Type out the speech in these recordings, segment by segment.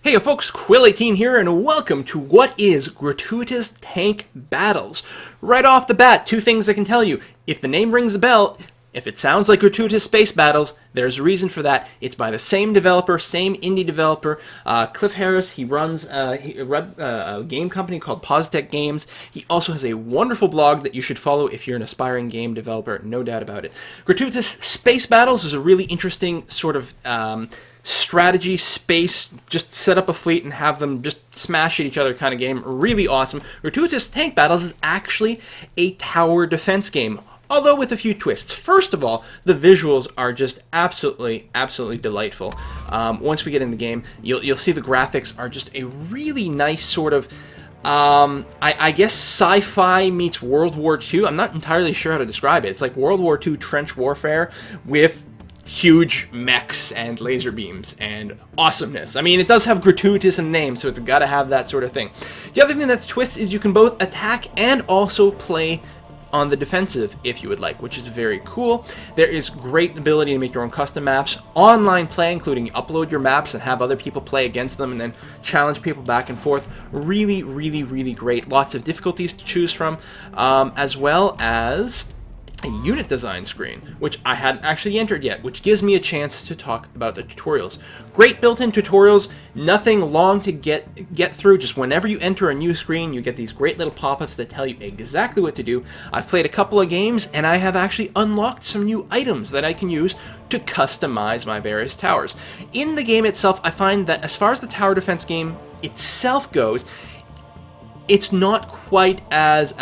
Hey folks, Quill18 here, and welcome to what is Gratuitous Tank Battles. Right off the bat, two things I can tell you. If the name rings a bell, if it sounds like Gratuitous Space Battles, there's a reason for that. It's by the same developer, same indie developer, Cliff Harris. He runs a game company called Positech Games. He also has a wonderful blog that you should follow if you're an aspiring game developer, no doubt about it. Gratuitous Space Battles is a really interesting sort of strategy space, just set up a fleet and have them just smash at each other kind of game. Really awesome. Gratuitous Tank Battles is actually a tower defense game, although with a few twists. First of all, the visuals are just absolutely delightful. Once we get in the game, you'll see the graphics are just a really nice sort of I guess sci-fi meets World War II. I'm not entirely sure how to describe it. It's like World War II trench warfare with huge mechs and laser beams and awesomeness. I mean, it does have gratuitous in the name, so it's got to have that sort of thing. The other thing that's a twist is you can both attack and also play on the defensive if you would like, which is very cool. There is great ability to make your own custom maps, online play, including you upload your maps and have other people play against them and then challenge people back and forth. Really great. Lots of difficulties to choose from, as well as a unit design screen, which I hadn't actually entered yet, which gives me a chance to talk about the tutorials. Great built-in tutorials, nothing long to get through. Just whenever you enter a new screen, you get these great little pop-ups that tell you exactly what to do. I've played a couple of games, and I have actually unlocked some new items that I can use to customize my various towers. In the game itself, I find that as far as the tower defense game itself goes, it's not quite as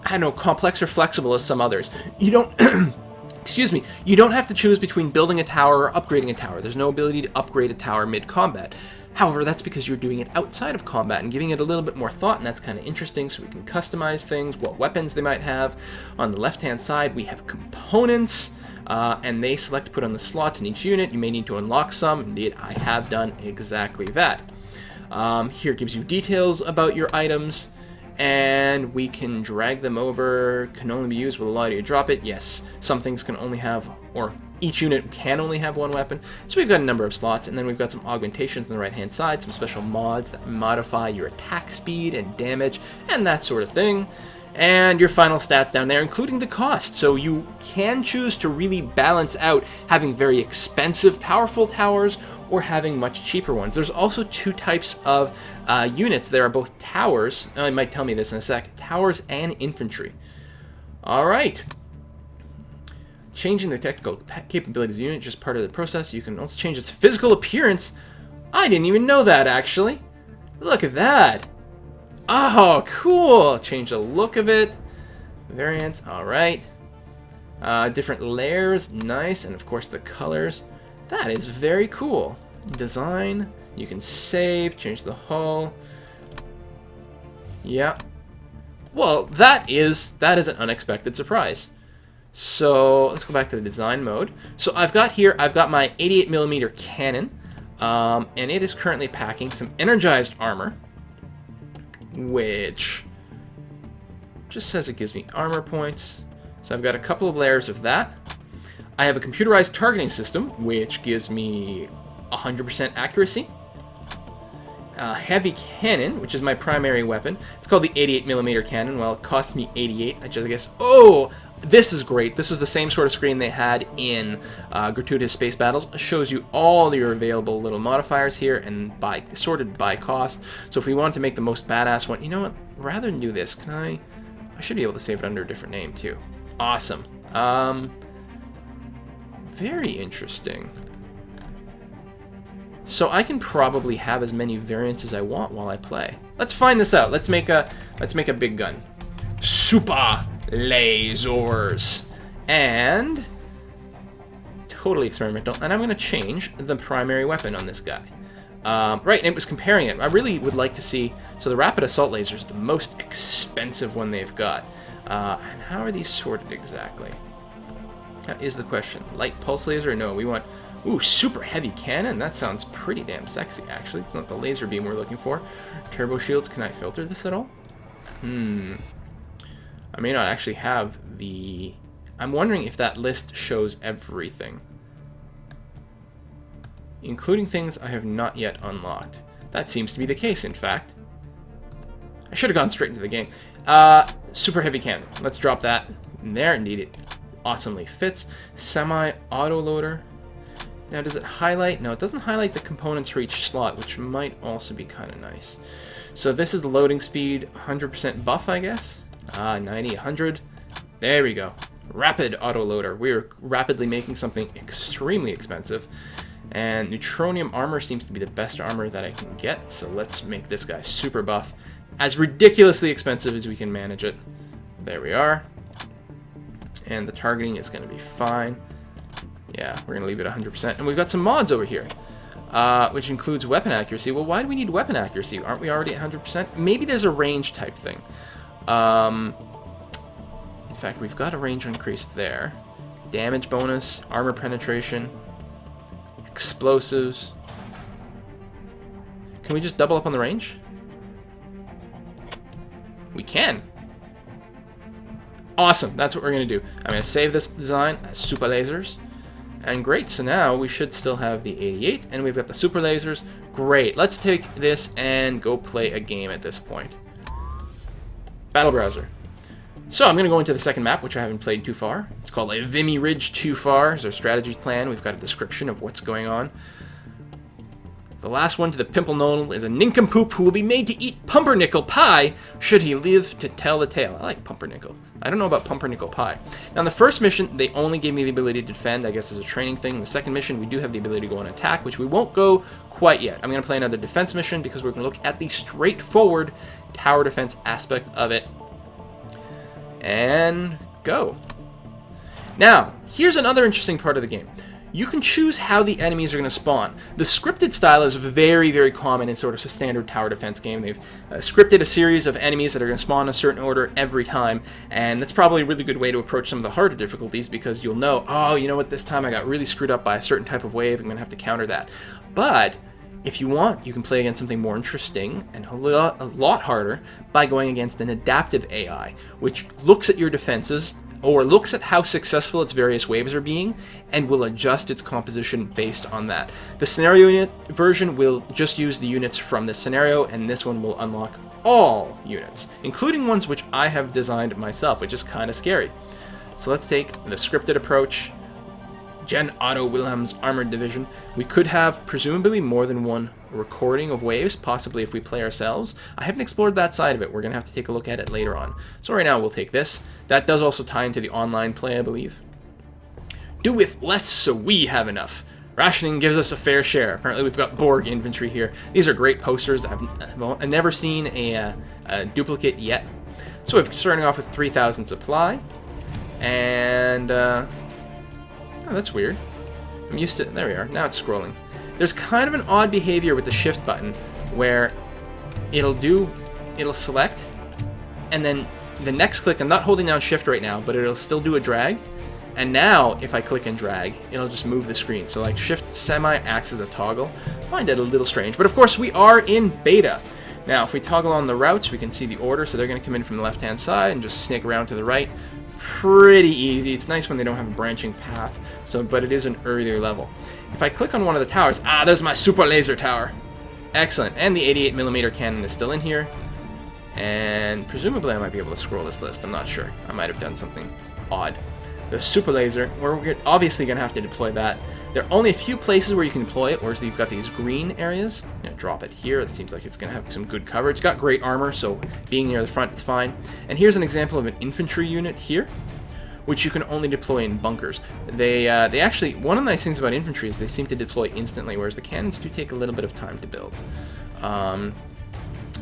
I don't know, complex or flexible as some others. You don't excuse me, you don't have to choose between building a tower or upgrading a tower. There's no ability to upgrade a tower mid-combat. However, that's because you're doing it outside of combat and giving it a little bit more thought, and that's kind of interesting, so we can customize things, what weapons they might have. On the left-hand side, we have components, and they select to put on the slots in each unit. You may need to unlock some. Indeed, I have done exactly that. Here it gives you details about your items, and we can drag them over. Can only be used, will allow you to drop it. Yes, some things can only have, or each unit can only have one weapon. So we've got a number of slots, and then we've got some augmentations on the right hand side, some special mods that modify your attack speed and damage and that sort of thing. And your final stats down there, including the cost. So you can choose to really balance out having very expensive, powerful towers or having much cheaper ones. There's also two types of units. There are both towers, I might tell me this in a sec, towers and infantry. All right. Changing the technical capabilities of the unit is just part of the process. You can also change its physical appearance. I didn't even know that, actually. Look at that. Oh, cool! Change the look of it. Variants, alright. Different layers, nice. And of course the colors. That is very cool. Design, you can save, change the hull. Yeah. Well, that is an unexpected surprise. So let's go back to the design mode. So I've got my 88mm cannon, and it is currently packing some energized armor, which just says it gives me armor points. So I've got a couple of layers of that. I have a computerized targeting system, which gives me 100% accuracy. Heavy cannon, which is my primary weapon. It's called the 88mm cannon. Well, it cost me 88. I guess. Oh, this is great. This is the same sort of screen they had in Gratuitous Space Battles. It shows you all your available little modifiers here and sorted by cost. So if we want to make the most badass one, you know what? Rather than do this, I should be able to save it under a different name too. Awesome. Very interesting. So I can probably have as many variants as I want while I play. Let's find this out. Let's make a big gun. Super lasers. And totally experimental. And I'm going to change the primary weapon on this guy. Right, and it was comparing it. I really would like to see. So the rapid assault laser is the most expensive one they've got. And how are these sorted exactly? That is the question. Light pulse laser? No, we want... Ooh, super heavy cannon. That sounds pretty damn sexy, actually. It's not the laser beam we're looking for. Turbo shields. Can I filter this at all? I may not actually have the... I'm wondering if that list shows everything. including things I have not yet unlocked. That seems to be the case, in fact. I should have gone straight into the game. Super heavy cannon. Let's drop that in there. Indeed, it awesomely fits. Semi-auto loader. Now, does it highlight? No, it doesn't highlight the components for each slot, which might also be kind of nice. So this is the loading speed, 100% buff, I guess. 90, 100. There we go. Rapid autoloader. We're rapidly making something extremely expensive. And neutronium armor seems to be the best armor that I can get. So let's make this guy super buff. As ridiculously expensive as we can manage it. There we are. And the targeting is going to be fine. Yeah, we're going to leave it 100%. And we've got some mods over here. Which includes weapon accuracy. Well, why do we need weapon accuracy? Aren't we already at 100%? Maybe there's a range type thing. In fact, we've got a range increase there. Damage bonus, armor penetration, explosives. Can we just double up on the range? We can. Awesome, that's what we're going to do. I'm going to save this design as super lasers. And great, so now we should still have the 88, and we've got the super lasers. Great, let's take this and go play a game at this point. Battle browser. So I'm going to go into the second map, which I haven't played too far. It's called a Vimy Ridge Too Far. It's our strategy plan. We've got a description of what's going on. The last one to the pimple knoll is a nincompoop who will be made to eat pumpernickel pie should he live to tell the tale. I like pumpernickel. I don't know about pumpernickel pie. Now, in the first mission, they only gave me the ability to defend, I guess as a training thing. In the second mission, we do have the ability to go on attack, which we won't go quite yet. I'm going to play another defense mission because we're going to look at the straightforward tower defense aspect of it. And go. Now, here's another interesting part of the game. You can choose how the enemies are going to spawn. The scripted style is very, very common in sort of a standard tower defense game. They've scripted a series of enemies that are going to spawn in a certain order every time, and that's probably a really good way to approach some of the harder difficulties because you'll know, oh, you know what, this time I got really screwed up by a certain type of wave, I'm going to have to counter that. But if you want, you can play against something more interesting and a lot harder by going against an adaptive AI, which looks at your defenses or looks at how successful its various waves are being and will adjust its composition based on that. The scenario unit version will just use the units from this scenario, and this one will unlock all units, including ones which I have designed myself, which is kind of scary. So let's take the scripted approach. Gen Otto Wilhelm's Armored Division. We could have presumably more than one recording of waves, possibly if we play ourselves. I haven't explored that side of it. We're going to have to take a look at it later on. So right now we'll take this. That does also tie into the online play, I believe. Do with less so we have enough. Rationing gives us a fair share. Apparently we've got Borg infantry here. These are great posters. I've never seen a duplicate yet. So we're starting off with 3,000 supply. And oh, that's weird. I'm used to... There we are. Now it's scrolling. There's kind of an odd behavior with the shift button where it'll select, and then the next click, I'm not holding down shift right now, but it'll still do a drag. And now, if I click and drag, it'll just move the screen. So like shift semi acts as a toggle. I find it a little strange. But of course, we are in beta. Now, if we toggle on the routes, we can see the order. So they're going to come in from the left-hand side and just snake around to the right. Pretty easy. It's nice when they don't have a branching path, but it is an earlier level. If I click on one of the towers, there's my super laser tower. Excellent. And the 88mm cannon is still in here. And presumably I might be able to scroll this list. I'm not sure. I might have done something odd. The super laser, we're obviously going to have to deploy that. There are only a few places where you can deploy it, whereas you've got these green areas. Drop it here. It seems like it's going to have some good cover. It's got great armor, so being near the front is fine. And here's an example of an infantry unit here, which you can only deploy in bunkers. They actually, one of the nice things about infantry is they seem to deploy instantly, whereas the cannons do take a little bit of time to build.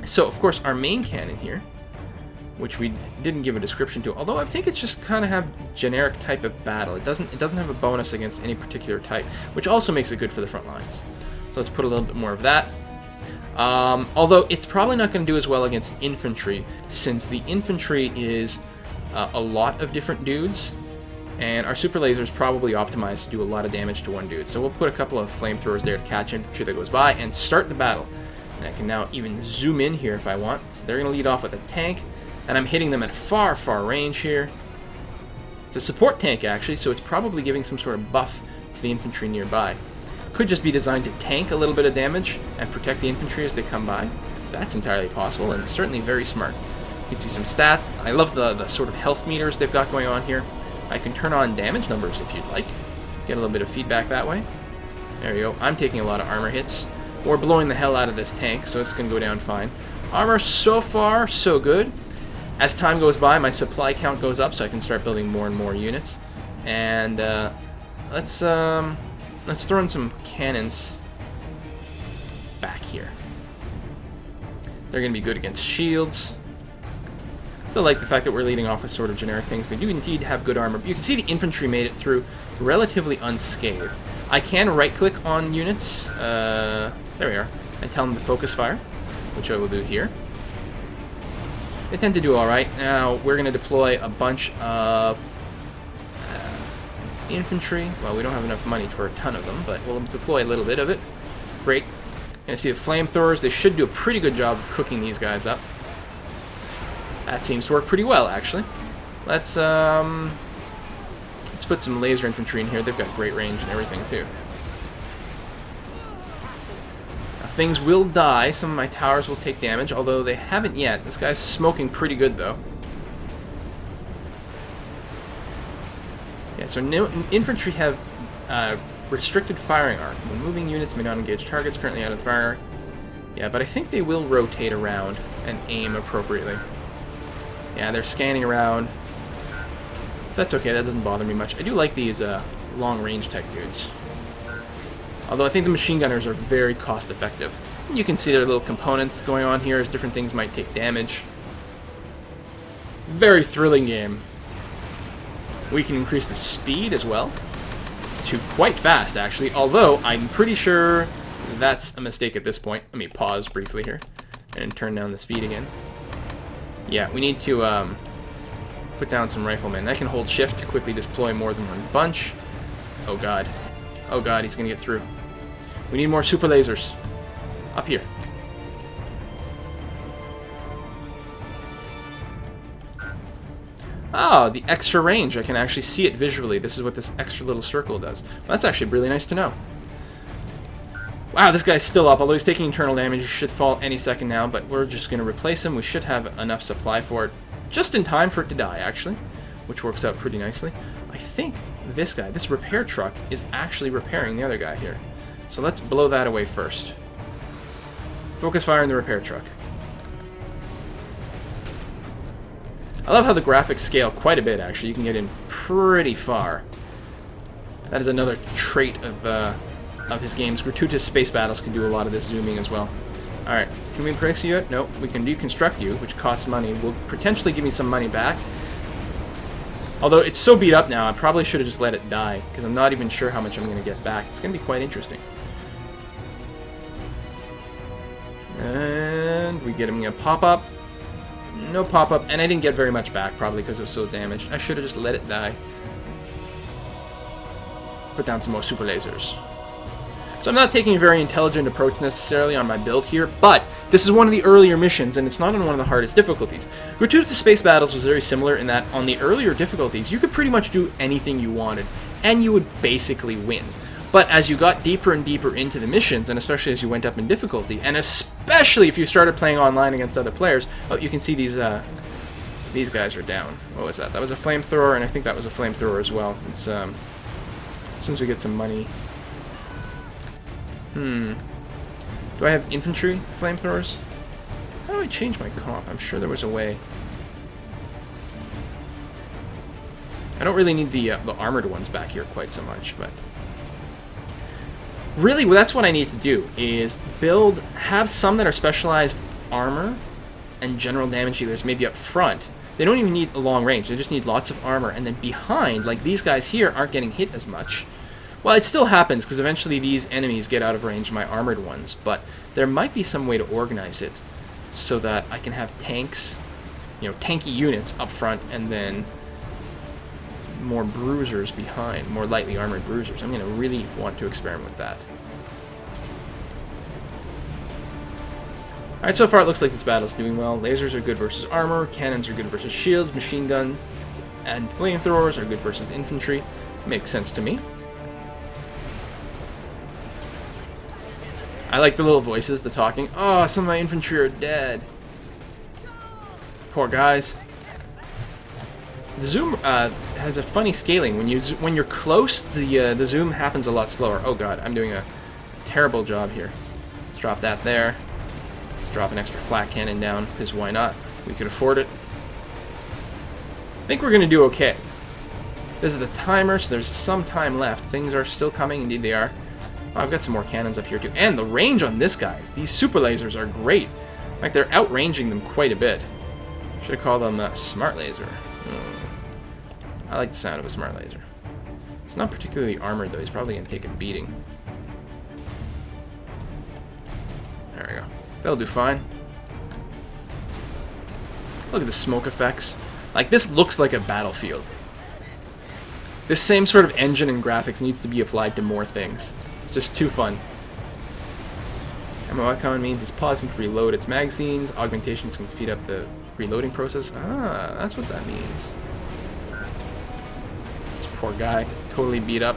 So, of course, our main cannon here, which we didn't give a description to, although I think it's just kind of have generic type of battle. It doesn't have a bonus against any particular type, which also makes it good for the front lines. So let's put a little bit more of that. Although it's probably not going to do as well against infantry, since the infantry is a lot of different dudes, and our super laser is probably optimized to do a lot of damage to one dude. So we'll put a couple of flamethrowers there to catch infantry that goes by and start the battle. And I can now even zoom in here if I want. So they're going to lead off with a tank. And I'm hitting them at far, far range here. It's a support tank, actually, so it's probably giving some sort of buff to the infantry nearby. Could just be designed to tank a little bit of damage and protect the infantry as they come by. That's entirely possible and certainly very smart. You can see some stats. I love the sort of health meters they've got going on here. I can turn on damage numbers if you'd like. Get a little bit of feedback that way. There you go. I'm taking a lot of armor hits. We're blowing the hell out of this tank, so it's going to go down fine. Armor so far, so good. As time goes by, my supply count goes up, so I can start building more and more units. And let's throw in some cannons back here. They're going to be good against shields. Still like the fact that we're leading off with sort of generic things. They do indeed have good armor. You can see the infantry made it through relatively unscathed. I can right-click on units. There we are. And tell them to focus fire, which I will do here. They tend to do alright. Now, we're going to deploy a bunch of infantry. Well, we don't have enough money for a ton of them, but we'll deploy a little bit of it. Great. Going to see the flamethrowers. They should do a pretty good job of cooking these guys up. That seems to work pretty well, actually. Let's put some laser infantry in here. They've got great range and everything, too. Now, things will die. Some of my towers will take damage, although they haven't yet. This guy's smoking pretty good, though. Yeah, so infantry have restricted firing arc. When moving units may not engage targets currently out of the fire arc. Yeah, but I think they will rotate around and aim appropriately. Yeah, they're scanning around. So that's okay, that doesn't bother me much. I do like these long-range tech dudes. Although I think the machine gunners are very cost-effective. You can see their little components going on here as different things might take damage. Very thrilling game. We can increase the speed as well to quite fast, actually, although I'm pretty sure that's a mistake at this point. Let me pause briefly here and turn down the speed again. Yeah, we need to put down some riflemen. I can hold shift to quickly deploy more than one bunch. Oh god. Oh god, he's gonna get through. We need more super lasers. Up here. Oh, the extra range. I can actually see it visually. This is what this extra little circle does. Well, that's actually really nice to know. Wow, this guy's still up, although he's taking internal damage. He should fall any second now, but we're just going to replace him. We should have enough supply for it, just in time for it to die, actually, which works out pretty nicely. I think this guy, this repair truck, is actually repairing the other guy here. So let's blow that away first. Focus fire on the repair truck. I love how the graphics scale quite a bit, actually. You can get in pretty far. That is another trait of his games. Gratuitous space battles can do a lot of this zooming as well. Alright, can we replace you yet? No, we can deconstruct you, which costs money. Will potentially give me some money back. Although it's so beat up now, I probably should have just let it die, because I'm not even sure how much I'm going to get back. It's going to be quite interesting. And we get him a pop-up. No pop-up, and I didn't get very much back, probably because it was so damaged. I should have just let it die. Put down some more super lasers. So I'm not taking a very intelligent approach necessarily on my build here, but this is one of the earlier missions, and it's not on one of the hardest difficulties. Gratuitous Space Battles was very similar in that on the earlier difficulties, you could pretty much do anything you wanted, and you would basically win. But as you got deeper and deeper into the missions, and especially as you went up in difficulty, and especially if you started playing online against other players, oh, you can see these guys are down. What was that? That was a flamethrower, and I think that was a flamethrower as well. It's as soon as we get some money. Do I have infantry flamethrowers? How do I change my comp? I'm sure there was a way. I don't really need the armored ones back here quite so much, but really, well, that's what I need to do, is have some that are specialized armor and general damage dealers maybe up front. They don't even need a long range, they just need lots of armor, and then behind, like these guys here aren't getting hit as much. Well, it still happens, because eventually these enemies get out of range of my armored ones, but there might be some way to organize it so that I can have tanks, you know, tanky units up front, and then more bruisers behind, more lightly armored bruisers. I'm going to really want to experiment with that. Alright, so far it looks like this battle's doing well. Lasers are good versus armor, cannons are good versus shields, machine guns and flamethrowers are good versus infantry. Makes sense to me. I like the little voices, the talking. Oh, some of my infantry are dead. Poor guys. The zoom has a funny scaling. When you're close, the zoom happens a lot slower. Oh god, I'm doing a terrible job here. Let's drop that there. Let's drop an extra flak cannon down, because why not? We could afford it. I think we're going to do okay. This is the timer, so there's some time left. Things are still coming, indeed they are. Oh, I've got some more cannons up here too. And the range on this guy, these super lasers are great. In fact, they're outranging them quite a bit. Should have called them smart laser. I like the sound of a smart laser. It's not particularly armored though, he's probably going to take a beating. There we go. They'll do fine. Look at the smoke effects. Like, this looks like a battlefield. This same sort of engine and graphics needs to be applied to more things. It's just too fun. Ammo icon means it's pausing to reload its magazines. Augmentations can speed up the reloading process. Ah, that's what that means. This poor guy, totally beat up.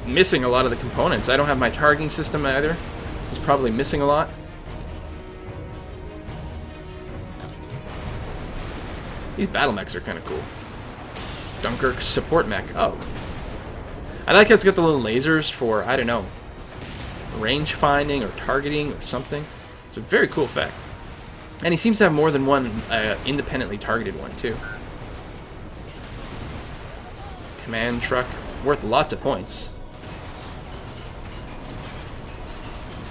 Missing a lot of the components. I don't have my targeting system either. He's probably missing a lot. These battle mechs are kind of cool. Dunkirk support mech. Oh. I like how it's got the little lasers for, I don't know, range finding or targeting or something. It's a very cool effect. And he seems to have more than one independently targeted one, too. Command truck. Worth lots of points.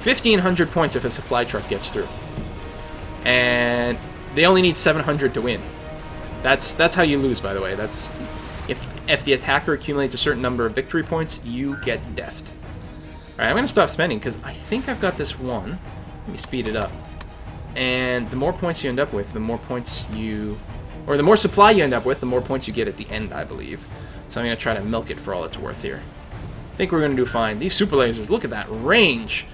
1,500 points if a supply truck gets through. And they only need 700 to win. That's how you lose, by the way. That's if the attacker accumulates a certain number of victory points, you get deathed. Alright, I'm going to stop spending because I think I've got this one. Let me speed it up. And the more points you end up with, the more points you... Or the more supply you end up with, the more points you get at the end, I believe. So I'm going to try to milk it for all it's worth here. I think we're going to do fine. These super lasers, look at that range!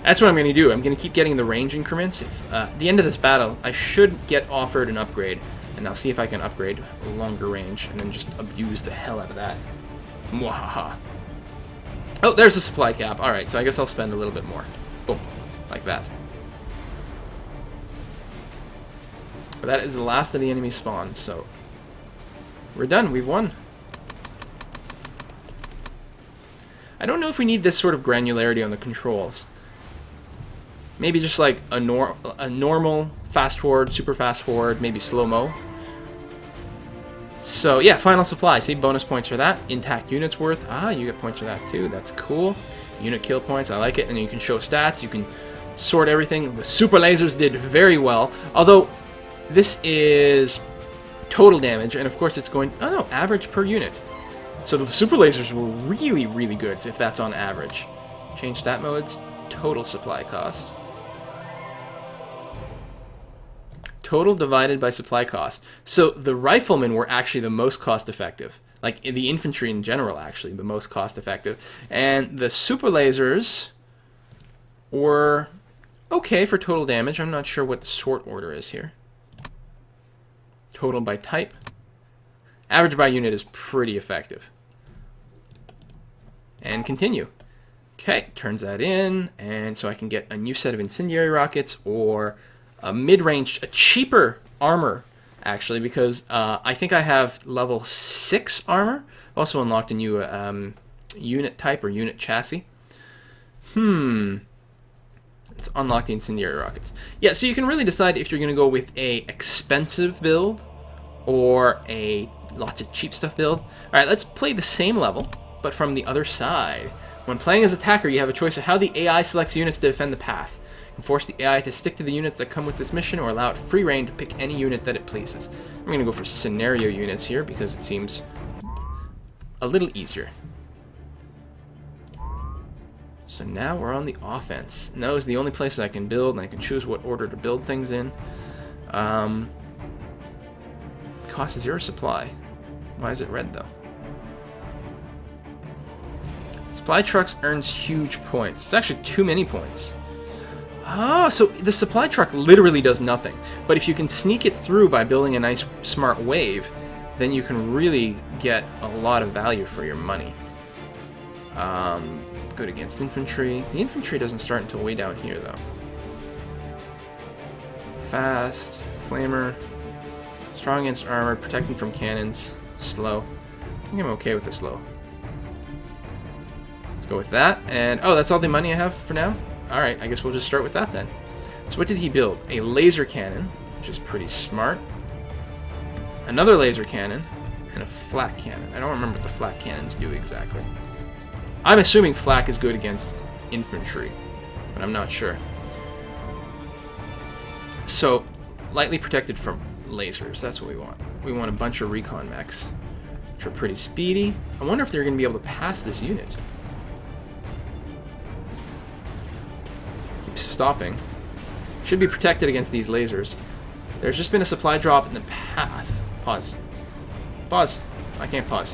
That's what I'm going to do. I'm going to keep getting the range increments. If, at the end of this battle, I should get offered an upgrade. And I'll see if I can upgrade longer range and then just abuse the hell out of that. Mwahaha. Oh, there's the supply cap. Alright, so I guess I'll spend a little bit more. Boom. Like that. But that is the last of the enemy spawn, so we're done. We've won. I don't know if we need this sort of granularity on the controls. Maybe just like a normal fast forward, super fast forward, maybe slow-mo. So yeah, final supply. See, bonus points for that. Intact units worth. Ah, you get points for that too. That's cool. Unit kill points. I like it. And then you can show stats. You can sort everything. The super lasers did very well. Although this is total damage, and of course it's going. Oh no, average per unit. So the super lasers were really, really good if that's on average. Change stat modes. Total supply cost. Total divided by supply cost. So the riflemen were actually the most cost effective. Like the infantry in general, actually, the most cost effective. And the super lasers were okay for total damage. I'm not sure what the sort order is here. Total by type. Average by unit is pretty effective. And continue. Okay, turns that in, and so I can get a new set of incendiary rockets or a mid-range, a cheaper armor, actually, because I think I have level 6 armor. I've also unlocked a new unit type or unit chassis. Let's unlock the incendiary rockets. Yeah, so you can really decide if you're going to go with a expensive build or a lots of cheap stuff build. Alright, let's play the same level, but from the other side. When playing as attacker, you have a choice of how the AI selects units to defend the path. And force the AI to stick to the units that come with this mission or allow it free reign to pick any unit that it pleases. I'm going to go for scenario units here because it seems a little easier. So now we're on the offense. And those are the only places I can build, and I can choose what order to build things in. Cost 0 supply. Why is it red though? Supply trucks earns huge points. It's actually too many points. Oh, so the supply truck literally does nothing. But if you can sneak it through by building a nice smart wave, then you can really get a lot of value for your money. Good against infantry. The infantry doesn't start until way down here, though. Fast. Flamer. Strong against armor. Protecting from cannons. Slow. I think I'm okay with the slow. Let's go with that. And, oh, that's all the money I have for now? Alright, I guess we'll just start with that then. So what did he build? A laser cannon, which is pretty smart. Another laser cannon. And a flak cannon. I don't remember what the flak cannons do exactly. I'm assuming flak is good against infantry, but I'm not sure. So, lightly protected from lasers. That's what we want. We want a bunch of recon mechs, which are pretty speedy. I wonder if they're going to be able to pass this unit. Keep stopping. Should be protected against these lasers. There's just been a supply drop in the path. Pause. Pause. I can't pause.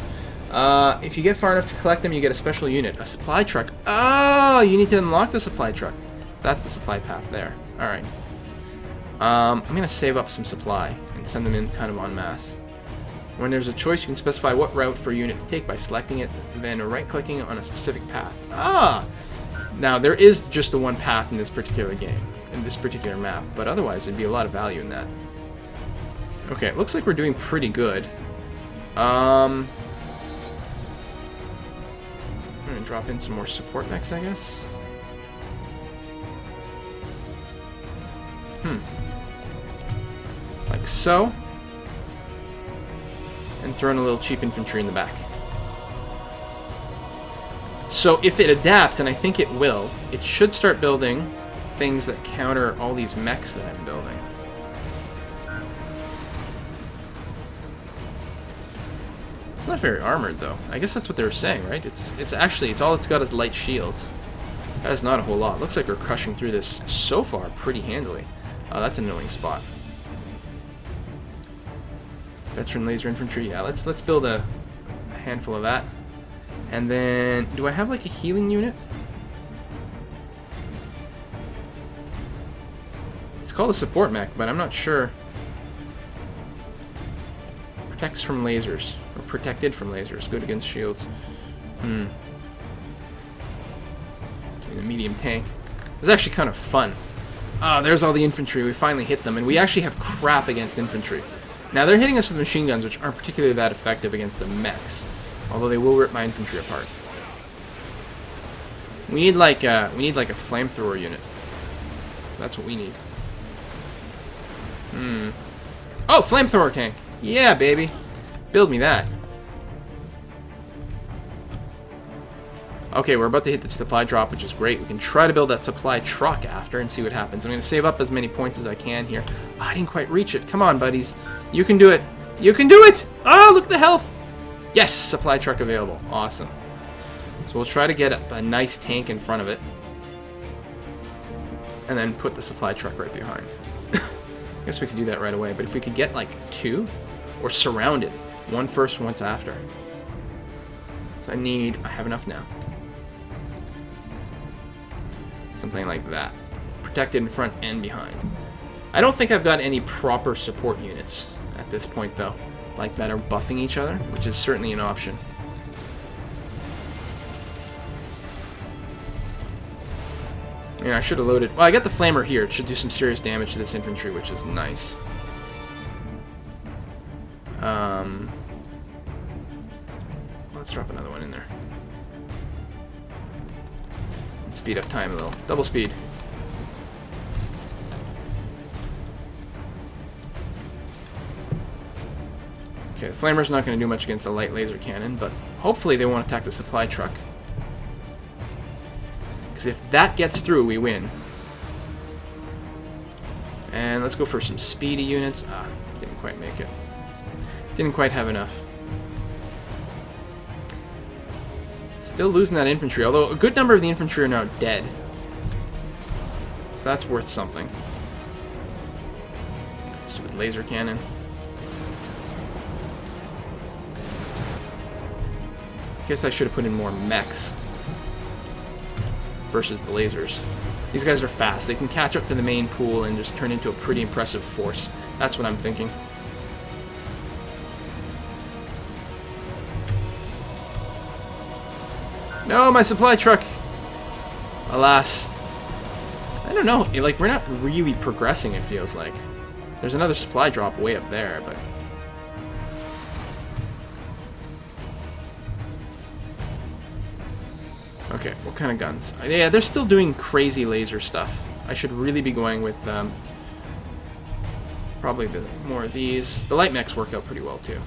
If you get far enough to collect them, you get a special unit. A supply truck. Oh, you need to unlock the supply truck. That's the supply path there. Alright. I'm going to save up some supply and send them in kind of en masse. When there's a choice, you can specify what route for a unit to take by selecting it, then right-clicking on a specific path. Ah! Now, there is just the one path in this particular game, in this particular map, but otherwise there'd be a lot of value in that. Okay, it looks like we're doing pretty good. I'm gonna drop in some more support mechs, I guess. Like so. And throw in a little cheap infantry in the back. So if it adapts, and I think it will, it should start building things that counter all these mechs that I'm building. It's not very armored, though. I guess that's what they were saying, right? It's all it's got is light shields. That is not a whole lot. Looks like we're crushing through this so far pretty handily. Oh, that's an annoying spot. Veteran laser infantry. Yeah, let's build a handful of that. And then, do I have like a healing unit? It's called a support mech, but I'm not sure. Protects from lasers. Or protected from lasers. Good against shields. In a medium tank. It's actually kind of fun. Ah, there's all the infantry. We finally hit them. And we actually have crap against infantry. Now, they're hitting us with machine guns, which aren't particularly that effective against the mechs. Although they will rip my infantry apart. We need like a flamethrower unit. That's what we need. Oh, flamethrower tank. Yeah, baby. Build me that. Okay, we're about to hit the supply drop, which is great. We can try to build that supply truck after and see what happens. I'm going to save up as many points as I can here. Oh, I didn't quite reach it. Come on, buddies. You can do it. You can do it! Oh, look at the health! Yes! Supply truck available. Awesome. So we'll try to get a nice tank in front of it. And then put the supply truck right behind. I guess we could do that right away. But if we could get like two, or surround it. One first, once after. So I have enough now. Something like that. Protected in front and behind. I don't think I've got any proper support units at this point, though. Like that are buffing each other, which is certainly an option. Yeah, I should have loaded. Well, I got the flamer here. It should do some serious damage to this infantry, which is nice. Let's drop another one in there. Let's speed up time a little. Double speed. Okay, the flamer's not going to do much against the light laser cannon, but hopefully they won't attack the supply truck. Because if that gets through, we win. And let's go for some speedy units. Ah, didn't quite make it. Didn't quite have enough. Still losing that infantry, although a good number of the infantry are now dead. So that's worth something. Stupid laser cannon. Guess I should have put in more mechs versus the lasers. These guys are fast. They can catch up to the main pool and just turn into a pretty impressive force. That's what I'm thinking. No, my supply truck! Alas, I don't know. Like, we're not really progressing, it feels like. There's another supply drop way up there, but... Okay, what kind of guns? Yeah, they're still doing crazy laser stuff. I should really be going with probably more of these. The light mechs work out pretty well too.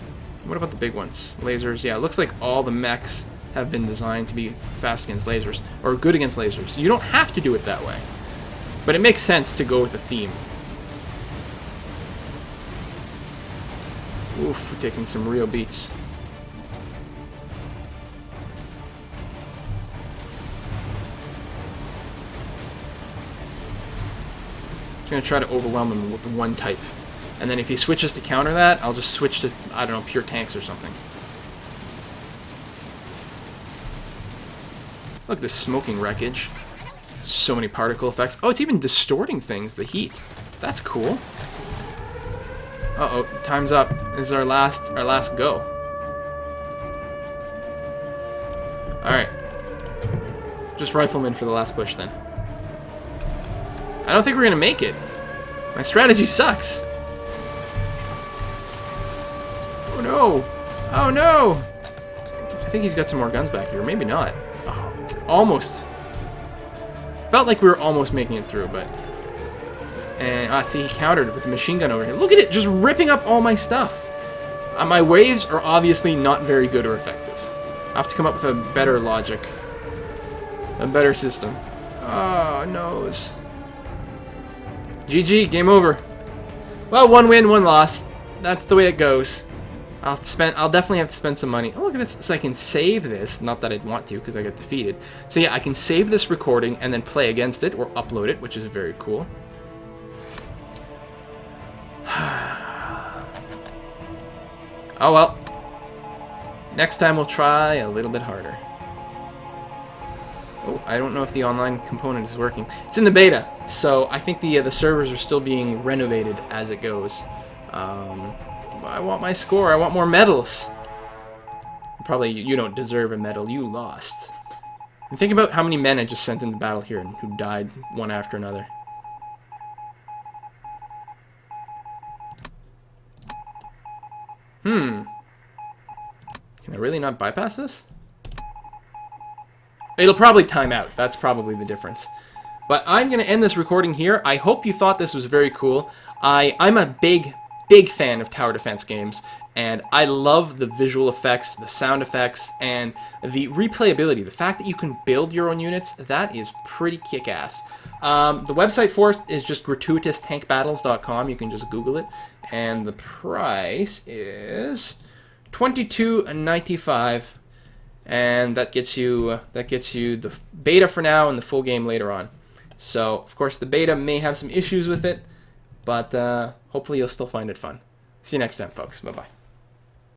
What about the big ones? Lasers, yeah, it looks like all the mechs have been designed to be fast against lasers, or good against lasers. You don't have to do it that way, but it makes sense to go with a theme. Oof, we're taking some real beats. I'm going to try to overwhelm him with one type. And then if he switches to counter that, I'll just switch to, I don't know, pure tanks or something. Look at this smoking wreckage. So many particle effects. Oh, it's even distorting things, the heat. That's cool. Uh-oh, time's up. This is our last go. Alright. Just rifleman for the last push then. I don't think we're gonna make it. My strategy sucks. Oh no! Oh no! I think he's got some more guns back here. Maybe not. Oh, almost. Felt like we were almost making it through, but... And, see, he countered with a machine gun over here. Look at it! Just ripping up all my stuff! My waves are obviously not very good or effective. I have to come up with a better logic. A better system. Oh, nose. GG, game over. Well, one win, one loss. That's the way it goes. I'll definitely have to spend some money. Oh, look at this. So I can save this. Not that I'd want to, because I got defeated. So yeah, I can save this recording and then play against it or upload it, which is very cool. Oh well. Next time we'll try a little bit harder. Oh, I don't know if the online component is working. It's in the beta, so I think the servers are still being renovated as it goes. I want my score. I want more medals. Probably you don't deserve a medal. You lost. And think about how many men I just sent into battle here and who died one after another. Can I really not bypass this? It'll probably time out. That's probably the difference. But I'm going to end this recording here. I hope you thought this was very cool. I'm a big fan of tower defense games, and I love the visual effects, the sound effects, and the replayability. The fact that you can build your own units, that is pretty kick-ass. The website for it is just gratuitousTankBattles.com. You can just Google it, and the price is $22.95. And that gets you the beta for now and the full game later on. So, of course, the beta may have some issues with it, but hopefully you'll still find it fun. See you next time, folks. Bye-bye.